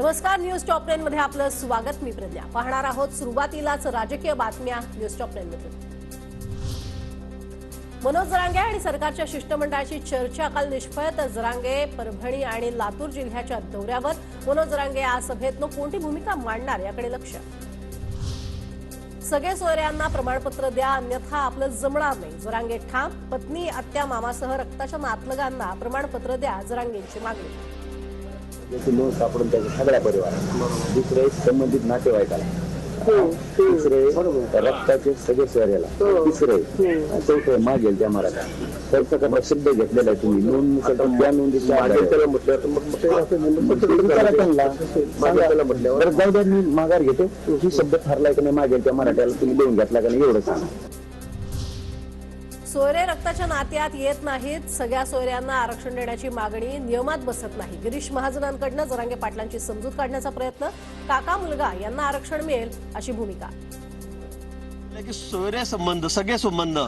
नमस्कार, news top 10 मध्ये आपलं स्वागत. मी प्रज्ञा. पाहणार आहोत सुरुवातीलाच राजकीय बातम्या न्यूज टॉप 10 मध्ये. मनोज जरांगे आणि सरकारच्या शिष्टमंडळाची चर्चा काल निष्फळ. तर जरांगे परभणी आणि लातूर जिल्ह्याच्या दौऱ्यावर. मनोज जरांगे या सभेत कोणती भूमिका मांडणार याकडे लक्ष. सगळे सोयऱ्यांना प्रमाणपत्र द्या, अन्यथा आपलं जमणार नाही. जरांगे ठाम. पत्नी, आत्या, मामासह रक्ताच्या नातलगांना प्रमाणपत्र द्या, जरांगेंची मागणी. जसे लोन सापडून त्याच्या सगळ्या परिवाराला, दुसरे संबंधित नातेवाईकाला, तिसरे रक्ताचे सगळे सोयऱ्याला, तिसरे चौथे मागेल त्या मराठा. सरकारचा शब्द घेतलेला आहे तुम्ही. नोंद त्या नोंदीच्या म्हटल्यावर मी माघार घेतो. ही शब्द ठरलाय की नाही मागेल त्या मराठ्याला तुम्ही लिहून घेतला का नाही एवढं सांगा. सोयरे रक्ताच्या नात्यात येत नाहीत. सगळ्या सोयऱ्यांना आरक्षण देण्याची मागणी नियमात बसत नाही. गिरीश महाजनांकडनं जरांगे पाटलांची समजूत काढण्याचा प्रयत्न. काका मुलगा यांना आरक्षण मिळेल अशी भूमिका. सोयरे संबंध, सगळे संबंध,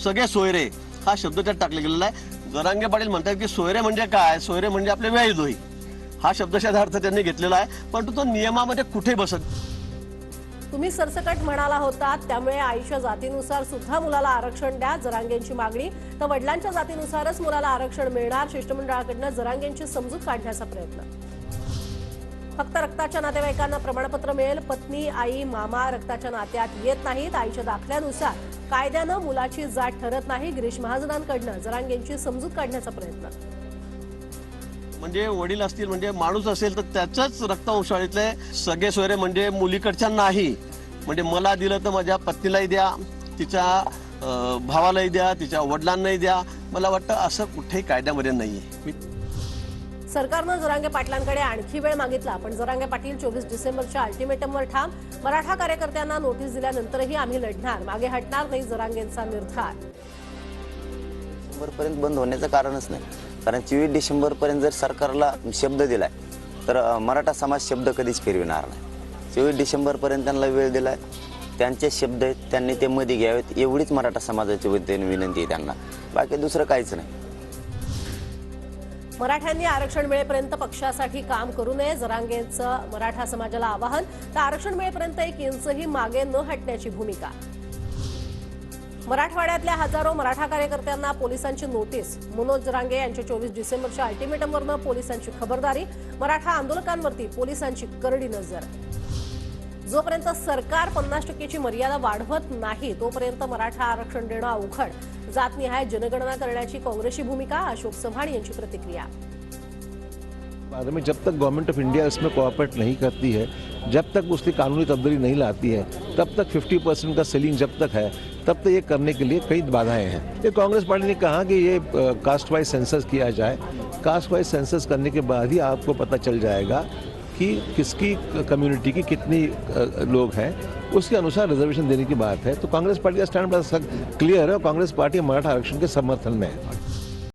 सगळे सोयरे हा शब्द त्यात टाकला गेलेला आहे. जरांगे पाटील म्हणतात की सोयरे म्हणजे काय? सोयरे म्हणजे आपले व्यायदोही हा शब्दशः अर्थ त्यांनी घेतलेला आहे, परंतु तो नियमामध्ये कुठे बसत. तुम्ही सरसकट म्हणाला होतात, त्यामुळे आईच्या जातीनुसार सुद्धा मुलाला आरक्षण द्या, जरांगेंची मागणी. तर वडिलांच्या जातीनुसारच मुलाला आरक्षण मिळणार. शिष्टमंडळाकडनं जरांगेंची समजूत काढण्याचा प्रयत्न. फक्त रक्ताच्या नातेवाईकांना प्रमाणपत्र मिळेल. पत्नी, आई, मामा रक्ताच्या नात्यात येत नाहीत. आईच्या दाखल्यानुसार कायद्यानं मुलाची जात ठरत नाही. गिरीश महाजनांकडनं जरांगेंची समजूत काढण्याचा प्रयत्न. म्हणजे वडील असतील, म्हणजे माणूस असेल तर त्याच्याच रक्तवंशाळीतले सगळे सोयरे म्हणजे मुलीकडच्या नाही. म्हणजे मला दिलं तर माझ्या पत्नीलाही द्या, तिच्या भावालाही द्या, तिच्या वडिलांनाही द्या. मला वाटतं असं कुठेही कायद्यामध्ये नाहीये. सरकारनं जरांगे पाटलांकडे आणखी वेळ मागितला, पण जरांगे पाटील 24 डिसेंबरच्या अल्टिमेटमवर ठाम. मराठा कार्यकर्त्यांना नोटीस दिल्यानंतरही आम्ही लढणार, मागे हटणार नाही, जरांगेंचा निर्धार. पर्यंत बंद होण्याचं कारणच नाही. कारण 24 डिसेंबर पर्यंत जर सरकारला शब्द दिलाय तर मराठा समाज शब्द कधीच फिरविणार नाही. 24 डिसेंबर पर्यंत त्यांना वेळ दिलाय. त्यांचे शब्द आहेत, त्यांनी ते मध्ये घ्यावेत एवढीच मराठा समाजाची विनंती आहे त्यांना. बाकी दुसरं काहीच नाही. मराठ्यांनी आरक्षण मिळेपर्यंत पक्षासाठी काम करू नये, जरांगेंचं मराठा समाजाला आवाहन. तर आरक्षण मिळेपर्यंत 1 इंचही मागे न हटण्याची भूमिका. मराठवाड्यातल्या हजारो मराठा कार्यकर्त्यांना पोलिसांची नोटीस. मनोज जरांगे यांच्या 24 डिसेंबरच्या अल्टिमेटमवरनं पोलिसांची खबरदारी. मराठा आंदोलकांवरती पोलिसांची करडी नजर. जोपर्यंत सरकार 50% मर्यादा वाढवत नाही तोपर्यंत मराठा आरक्षण देणं अवघड. जातनिहाय जनगणना करण्याची काँग्रेसची भूमिका. अशोक चव्हाण यांची प्रतिक्रिया. बाद में जब तक गवर्नमेंट ऑफ इंडिया इसमें कोऑपरेट नहीं करती है, जब तक उसकी कानूनी तब्दीली नहीं लाती है, तब तक 50% का सीलिंग जब तक है, तब तक ये करने के लिए कई बाधाएं हैं. ये कांग्रेस पार्टी ने कहा कि ये कास्ट वाइज सेंसस किया जाए. कास्ट वाइज सेंसस करने के बाद ही आपको पता चल जाएगा कि किसकी कम्युनिटी की कितनी लोग हैं, उसके अनुसार रिजर्वेशन देने की बात है. तो कांग्रेस पार्टी का स्टैंड बड़ा क्लियर है. कांग्रेस पार्टी मराठा आरक्षण के समर्थन में है.